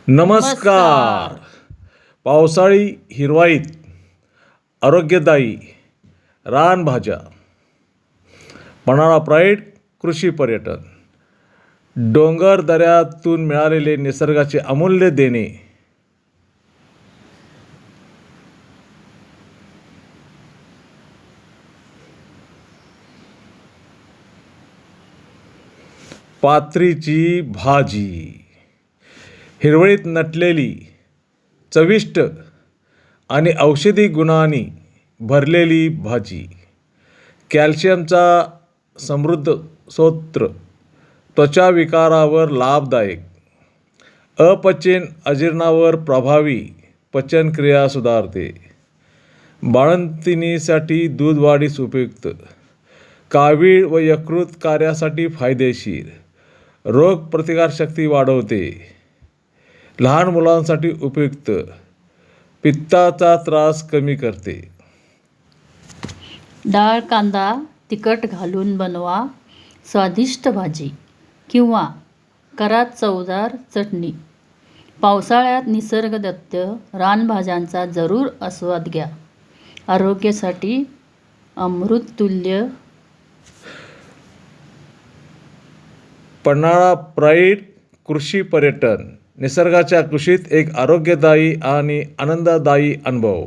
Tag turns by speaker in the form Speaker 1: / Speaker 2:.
Speaker 1: नमस्कार. पावसाळी हिरवाईत आरोग्यदायी रानभाज्या. पन्हाळा प्राईड कृषी पर्यटन. डोंगर दऱ्यातून मिळालेले निसर्गाचे अमूल्य देणे. पात्रीची भाजी. हिरवळीत नटलेली, चविष्ट आणि औषधी गुणांनी भरलेली भाजी. कॅल्शियमचा समृद्ध स्रोत. त्वचा विकारावर लाभदायक. अपचन अजीर्णावर प्रभावी. पचनक्रिया सुधारते. बाळंतिणीसाठी दूध वाढीस उपयुक्त. कावीळ व यकृत कार्यासाठी फायदेशीर. रोगप्रतिकारशक्ती वाढवते. लहान मुलांसाठी उपयुक्त. पित्ताचा त्रास कमी करते.
Speaker 2: डाळ, कांदा, तिखट घालून बनवा स्वादिष्ट भाजी किंवा करा चवदार चटणी. पावसाळ्यात निसर्गदत्त रानभाज्यांचा जरूर आस्वाद घ्या. आरोग्यासाठी अमृततुल्य.
Speaker 1: पन्हाळा प्राईड कृषी पर्यटन. निसर्गाच्या कुशीत एक आरोग्यदायी आणि आनंददायी अनुभव.